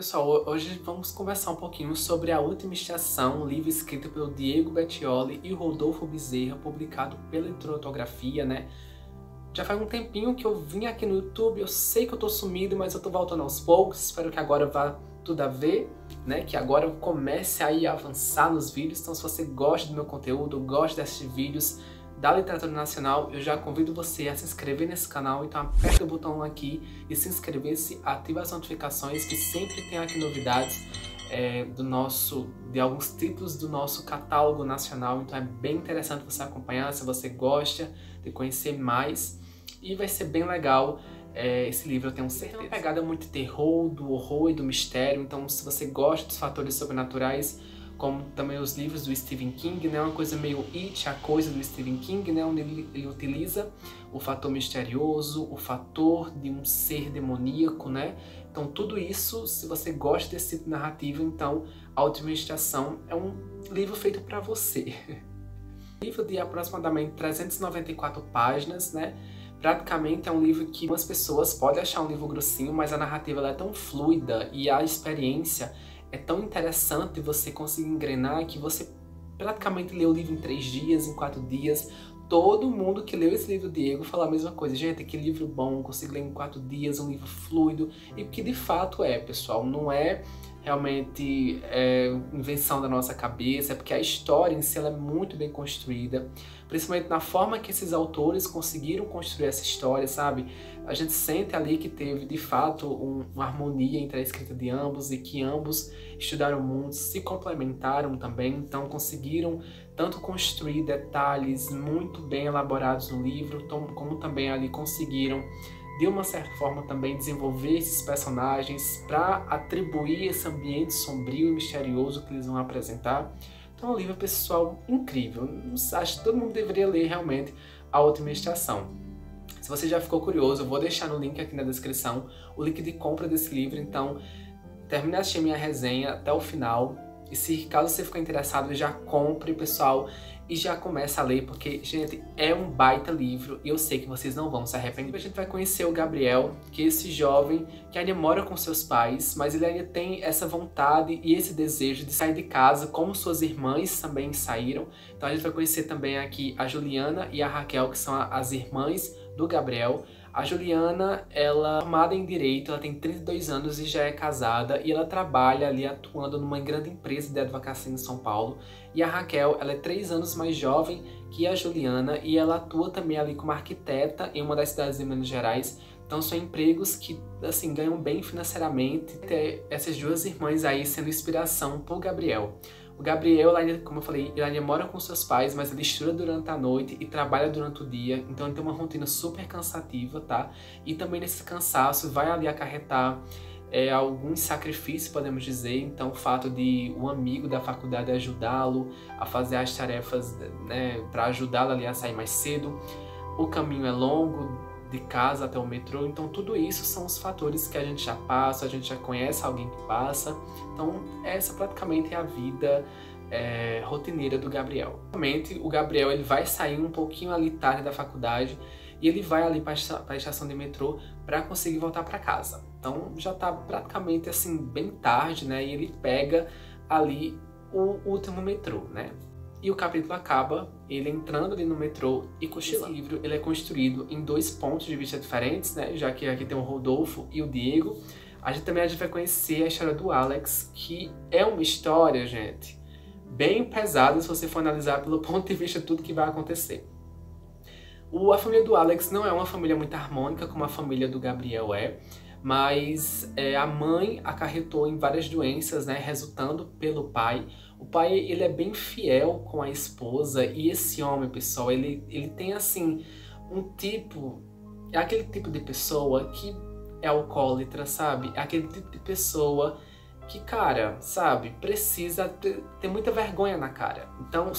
Pessoal, hoje vamos conversar um pouquinho sobre A Última Estação, livro escrito pelo Diego Bettioli e Rodolfo Bezerra, publicado pela Editora Ortografia, né? Já faz um tempinho que eu vim aqui no YouTube, eu sei que eu tô sumido, mas eu tô voltando aos poucos, espero que agora vá tudo a ver, né? Que agora eu comece aí a avançar nos vídeos, então se você gosta do meu conteúdo, gosta de assistir vídeos da literatura nacional, eu já convido você a se inscrever nesse canal, então aperta o botão aqui e se inscrever-se, ativa as notificações que sempre tem aqui novidades de alguns títulos do nosso catálogo nacional, então é bem interessante você acompanhar se você gosta de conhecer mais e vai ser bem legal. Esse livro eu tenho certeza. Tem uma pegada muito terror, do horror e do mistério, então se você gosta dos fatores sobrenaturais, como também os livros do Stephen King, né? Uma coisa meio It, a coisa do Stephen King, né? Onde ele utiliza o fator misterioso, o fator de um ser demoníaco, né? Então tudo isso, se você gosta desse tipo de narrativa, então A Última Estação é um livro feito para você. Livro de aproximadamente 394 páginas, né? Praticamente é um livro que algumas pessoas podem achar um livro grossinho, mas a narrativa ela é tão fluida e a experiência é tão interessante você conseguir engrenar que você praticamente lê o livro em 3 dias, em 4 dias. Todo mundo que leu esse livro do Diego fala a mesma coisa. Gente, que livro bom, consigo ler em 4 dias, um livro fluido. E que de fato é, pessoal, não é realmente invenção da nossa cabeça, é porque a história em si ela é muito bem construída, principalmente na forma que esses autores conseguiram construir essa história, sabe? A gente sente ali que teve, de fato, uma harmonia entre a escrita de ambos e que ambos estudaram muito, se complementaram também, então conseguiram tanto construir detalhes muito bem elaborados no livro, como também ali conseguiram de uma certa forma também desenvolver esses personagens para atribuir esse ambiente sombrio e misterioso que eles vão apresentar. Então é um livro, pessoal, incrível. Acho que todo mundo deveria ler realmente A Última Estação. Se você já ficou curioso, eu vou deixar no link aqui na descrição o link de compra desse livro, então termine de assistir minha resenha até o final. E se caso você ficar interessado, já compre, pessoal, e já comece a ler, porque, gente, é um baita livro e eu sei que vocês não vão se arrepender. A gente vai conhecer o Gabriel, que é esse jovem que ainda mora com seus pais, mas ele ainda tem essa vontade e esse desejo de sair de casa, como suas irmãs também saíram. Então a gente vai conhecer também aqui a Juliana e a Raquel, que são as irmãs do Gabriel. A Juliana, ela é formada em Direito, ela tem 32 anos e já é casada e ela trabalha ali atuando numa grande empresa de advocacia em São Paulo. E a Raquel, ela é 3 anos mais jovem que a Juliana e ela atua também ali como arquiteta em uma das cidades de Minas Gerais. Então são empregos que, assim, ganham bem financeiramente. Ter essas duas irmãs aí sendo inspiração pro Gabriel. O Gabriel, como eu falei, ele ainda mora com seus pais, mas ele estuda durante a noite e trabalha durante o dia, então ele tem uma rotina super cansativa, tá? E também nesse cansaço vai ali acarretar alguns sacrifícios, podemos dizer. Então o fato de um amigo da faculdade ajudá-lo a fazer as tarefas, né, para ajudá-lo ali a sair mais cedo. O caminho é longo, de casa até o metrô, então tudo isso são os fatores que a gente já passa, a gente já conhece alguém que passa, então essa praticamente é a vida rotineira do Gabriel. Realmente o Gabriel ele vai sair um pouquinho ali tarde da faculdade e ele vai ali para a estação de metrô para conseguir voltar para casa. Então já tá praticamente assim bem tarde, né? E ele pega ali o último metrô, né? E o capítulo acaba ele entrando ali no metrô e cochilando. Esse livro ele é construído em 2 pontos de vista diferentes, né? Já que aqui tem o Rodolfo e o Diego. A gente vai conhecer a história do Alex, que é uma história, gente, bem pesada se você for analisar pelo ponto de vista de tudo que vai acontecer. A família do Alex não é uma família muito harmônica como a família do Gabriel é, mas a mãe acarretou em várias doenças, né, resultando pelo pai. O pai, ele é bem fiel com a esposa e esse homem, pessoal, ele tem, assim, é aquele tipo de pessoa que é alcoólatra, sabe? É aquele tipo de pessoa que, cara, sabe, precisa ter muita vergonha na cara. Então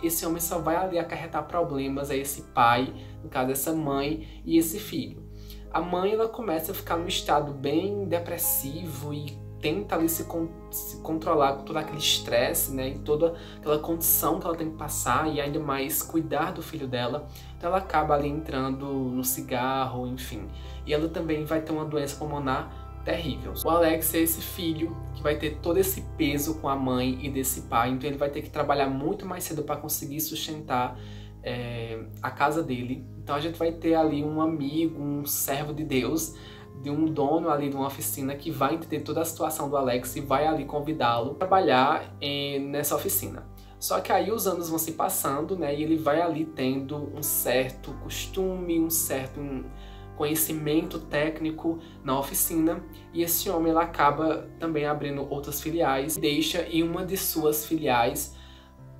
esse homem só vai ali acarretar problemas a esse pai, no caso essa mãe e esse filho. A mãe, ela começa a ficar num estado bem depressivo e tenta ali se controlar com todo aquele estresse, né, e toda aquela condição que ela tem que passar e ainda mais cuidar do filho dela. Então ela acaba ali entrando no cigarro, enfim. E ela também vai ter uma doença pulmonar terrível. O Alex é esse filho que vai ter todo esse peso com a mãe e desse pai, então ele vai ter que trabalhar muito mais cedo para conseguir sustentar a casa dele. Então a gente vai ter ali um amigo, um servo de Deus, de um dono ali de uma oficina que vai entender toda a situação do Alex e vai ali convidá-lo a trabalhar nessa oficina. Só que aí os anos vão se passando, né, e ele vai ali tendo um certo costume, um certo conhecimento técnico na oficina, e esse homem ele acaba também abrindo outras filiais, deixa em uma de suas filiais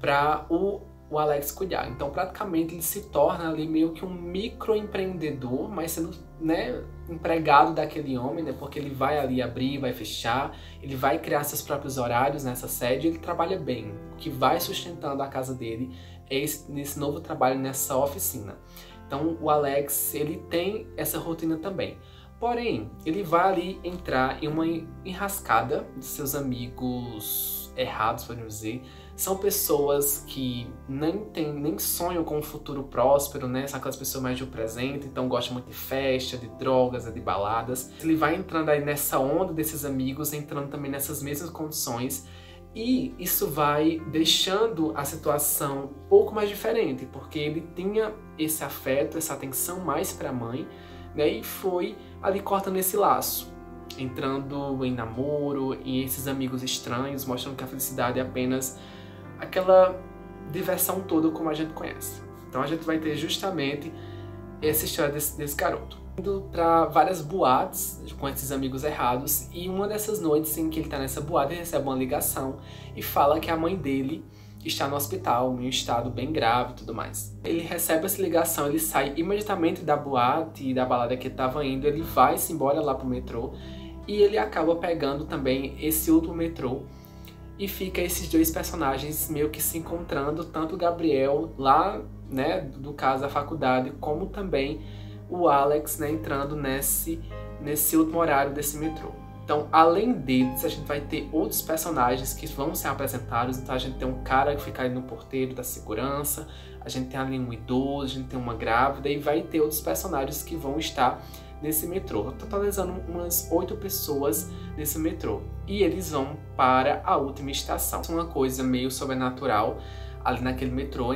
para o Alex cuidar. Então praticamente ele se torna ali meio que um microempreendedor, mas sendo, né, empregado daquele homem, né, porque ele vai ali abrir, vai fechar, ele vai criar seus próprios horários nessa sede, ele trabalha bem. O que vai sustentando a casa dele é nesse novo trabalho nessa oficina. Então o Alex, ele tem essa rotina também. Porém, ele vai ali entrar em uma enrascada de seus amigos errados, podemos dizer. São pessoas que nem sonham com um futuro próspero, né? São aquelas pessoas mais do presente, então gostam muito de festa, de drogas, de baladas. Ele vai entrando aí nessa onda desses amigos, entrando também nessas mesmas condições. E isso vai deixando a situação um pouco mais diferente, porque ele tinha esse afeto, essa atenção mais para a mãe, né? E foi ali cortando esse laço, entrando em namoro, em esses amigos estranhos, mostrando que a felicidade é apenas aquela diversão toda como a gente conhece. Então a gente vai ter justamente essa história desse garoto indo para várias boates com esses amigos errados, e uma dessas noites em que ele tá nessa boate, ele recebe uma ligação e fala que a mãe dele está no hospital, em um estado bem grave e tudo mais. Ele recebe essa ligação, ele sai imediatamente da boate e da balada que ele estava indo, ele vai-se embora lá pro metrô, e ele acaba pegando também esse outro metrô, e fica esses dois personagens meio que se encontrando, tanto o Gabriel lá, né, do caso da faculdade, como também o Alex, né, entrando nesse último horário desse metrô. Então, além deles, a gente vai ter outros personagens que vão ser apresentados. Então, a gente tem um cara que fica ali no porteiro da segurança, a gente tem ali um idoso, a gente tem uma grávida, e vai ter outros personagens que vão estar nesse metrô, totalizando umas 8 pessoas nesse metrô. E eles vão para a última estação. Uma coisa meio sobrenatural ali naquele metrô,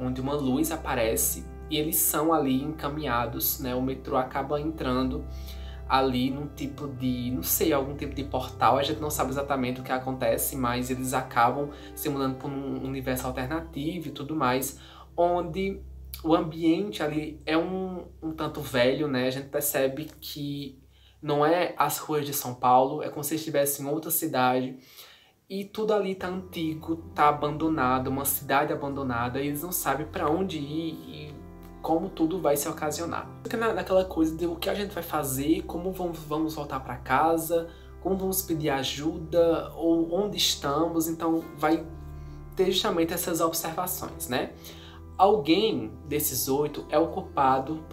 onde uma luz aparece e eles são ali encaminhados, né? O metrô acaba entrando ali num tipo de, não sei, algum tipo de portal, a gente não sabe exatamente o que acontece, mas eles acabam se mudando para um universo alternativo e tudo mais, onde o ambiente ali é um tanto velho, né? A gente percebe que não é as ruas de São Paulo, é como se estivesse em outra cidade, e tudo ali tá antigo, tá abandonado, uma cidade abandonada, e eles não sabem para onde ir e como tudo vai se ocasionar. Fica naquela coisa de o que a gente vai fazer, como vamos voltar para casa, como vamos pedir ajuda, ou onde estamos. Então vai ter justamente essas observações, né? Alguém desses 8 é o culpado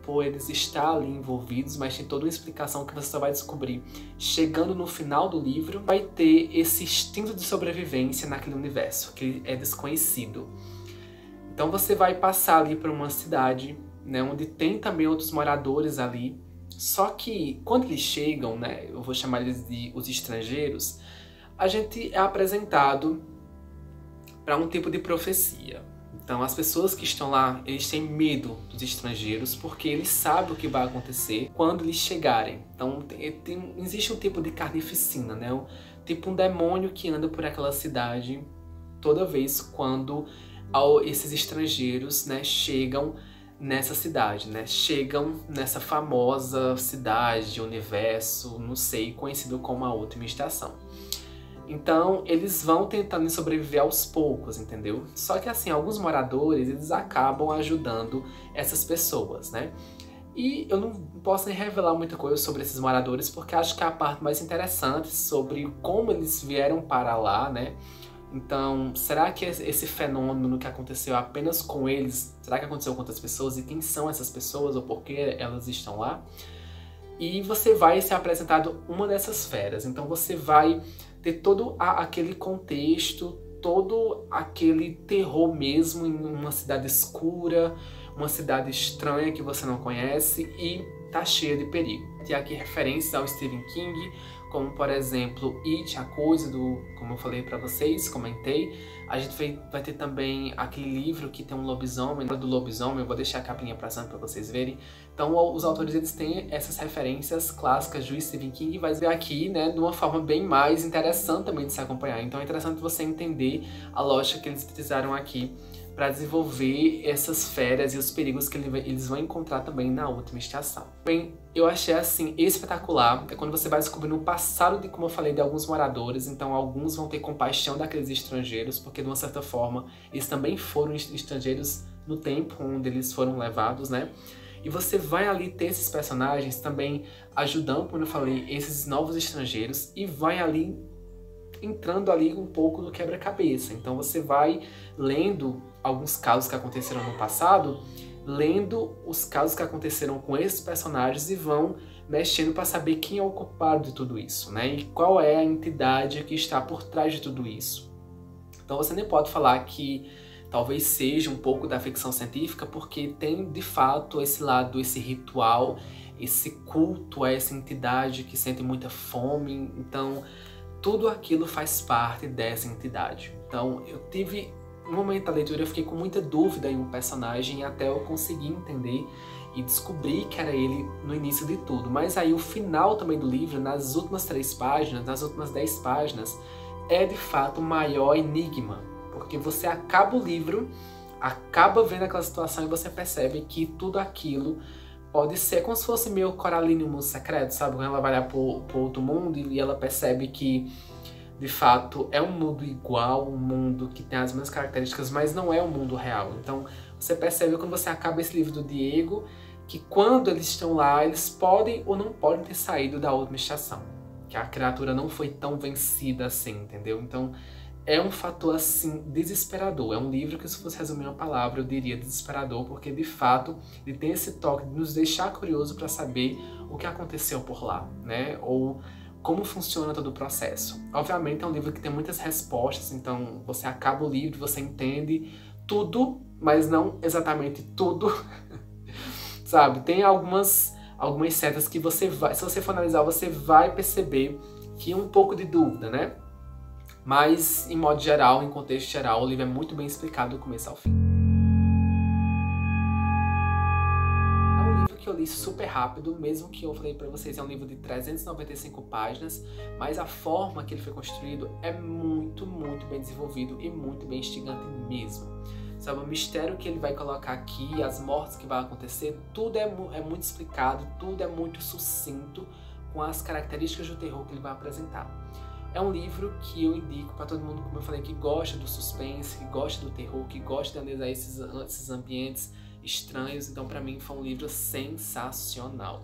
por eles estar ali envolvidos, mas tem toda uma explicação que você só vai descobrir chegando no final do livro. Vai ter esse instinto de sobrevivência naquele universo, que é desconhecido. Então você vai passar ali para uma cidade, né, onde tem também outros moradores ali. Só que quando eles chegam, né, eu vou chamar eles de os estrangeiros, a gente é apresentado para um tipo de profecia. Então as pessoas que estão lá, eles têm medo dos estrangeiros porque eles sabem o que vai acontecer quando eles chegarem. Então existe um tipo de carnificina, né, tipo um demônio que anda por aquela cidade toda vez quando esses estrangeiros, né, chegam nessa cidade, né, chegam nessa famosa cidade, universo, não sei, conhecido como a última estação. Então eles vão tentando sobreviver aos poucos, entendeu? Só que assim, alguns moradores, eles acabam ajudando essas pessoas, né? E eu não posso nem revelar muita coisa sobre esses moradores, porque acho que é a parte mais interessante sobre como eles vieram para lá, né? Então, será que esse fenômeno que aconteceu apenas com eles, será que aconteceu com outras pessoas? E quem são essas pessoas ou por que elas estão lá? E você vai ser apresentado uma dessas feras. Então você vai ter todo aquele contexto, todo aquele terror mesmo em uma cidade escura, uma cidade estranha que você não conhece e tá cheia de perigo. ter aqui referências ao Stephen King, como por exemplo It, a coisa como eu falei pra vocês, comentei. A gente vai ter também aquele livro que tem um lobisomem, do lobisomem, eu vou deixar a capinha pra cima pra vocês verem. Então os autores eles têm essas referências clássicas do Stephen King e vai ver aqui, né, de uma forma bem mais interessante também de se acompanhar. Então é interessante você entender a lógica que eles utilizaram aqui para desenvolver essas férias e os perigos que eles vão encontrar também na última estação. Bem, eu achei assim espetacular, é quando você vai descobrindo o passado de, como eu falei, de alguns moradores, então alguns vão ter compaixão daqueles estrangeiros, porque de uma certa forma eles também foram estrangeiros no tempo onde eles foram levados, né? E você vai ali ter esses personagens também ajudando, como eu falei, esses novos estrangeiros e vai ali entrando ali um pouco no quebra-cabeça. Então você vai lendo alguns casos que aconteceram no passado, lendo os casos que aconteceram com esses personagens e vão mexendo para saber quem é o culpado de tudo isso, né? E qual é a entidade que está por trás de tudo isso. Então você nem pode falar que talvez seja um pouco da ficção científica, porque tem de fato esse lado, esse ritual, esse culto a essa entidade que sente muita fome. Então tudo aquilo faz parte dessa entidade. Então eu tive no momento da leitura eu fiquei com muita dúvida em um personagem até eu conseguir entender e descobrir que era ele no início de tudo. Mas aí o final também do livro, nas últimas 3 páginas, nas últimas 10 páginas, é de fato o maior enigma. Porque você acaba o livro, acaba vendo aquela situação e você percebe que tudo aquilo pode ser como se fosse meio Coraline, um mundo secreto, sabe? Quando ela vai lá pro outro mundo e ela percebe que de fato é um mundo igual, um mundo que tem as mesmas características, mas não é um mundo real. Então você percebe quando você acaba esse livro do Diego, que quando eles estão lá, eles podem ou não podem ter saído da última estação. Que a criatura não foi tão vencida assim, entendeu? Então é um fator assim desesperador. É um livro que, se fosse resumir uma palavra, eu diria desesperador, porque de fato ele tem esse toque de nos deixar curioso para saber o que aconteceu por lá, né? Ou como funciona todo o processo. Obviamente é um livro que tem muitas respostas, então você acaba o livro, você entende tudo, mas não exatamente tudo, sabe? Tem algumas setas que você vai, se você for analisar, você vai perceber que um pouco de dúvida, né? Mas, em modo geral, em contexto geral, o livro é muito bem explicado do começo ao fim. É um livro que eu li super rápido, mesmo que eu falei pra vocês, é um livro de 395 páginas, mas a forma que ele foi construído é muito, muito bem desenvolvido e muito bem instigante mesmo. Sabe, o mistério que ele vai colocar aqui, as mortes que vai acontecer, tudo é muito explicado, tudo é muito sucinto, com as características do terror que ele vai apresentar. É um livro que eu indico para todo mundo, como eu falei, que gosta do suspense, que gosta do terror, que gosta de analisar esses ambientes estranhos. Então, para mim, foi um livro sensacional.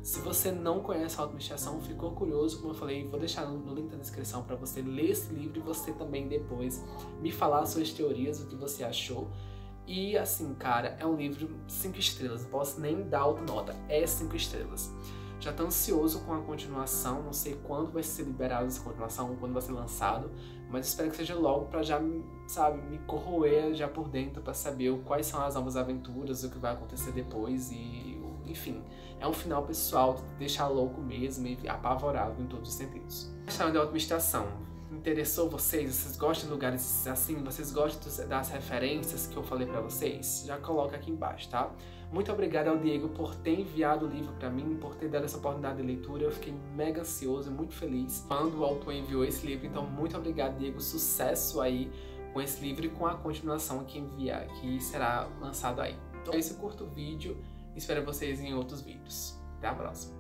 Se você não conhece a Última Estação, ficou curioso, como eu falei, vou deixar no link da descrição para você ler esse livro e você também depois me falar suas teorias, o que você achou. E assim, cara, é um livro 5 estrelas, não posso nem dar outra nota, é 5 estrelas. Já tô ansioso com a continuação, não sei quando vai ser liberado essa continuação, quando vai ser lançado, mas espero que seja logo pra já, sabe, me corroer já por dentro pra saber quais são as novas aventuras, o que vai acontecer depois e, enfim, é um final pessoal, de deixar louco mesmo e apavorado em todos os sentidos. Acharam da Última Estação? Interessou vocês? Vocês gostam de lugares assim? Vocês gostam das referências que eu falei pra vocês? Já coloca aqui embaixo, tá? Muito obrigado ao Diego por ter enviado o livro pra mim, por ter dado essa oportunidade de leitura. Eu fiquei mega ansioso e muito feliz quando o autor enviou esse livro. Então, muito obrigado, Diego. Sucesso aí com esse livro e com a continuação que será lançado aí. Então, esse curto vídeo. Espero vocês em outros vídeos. Até a próxima.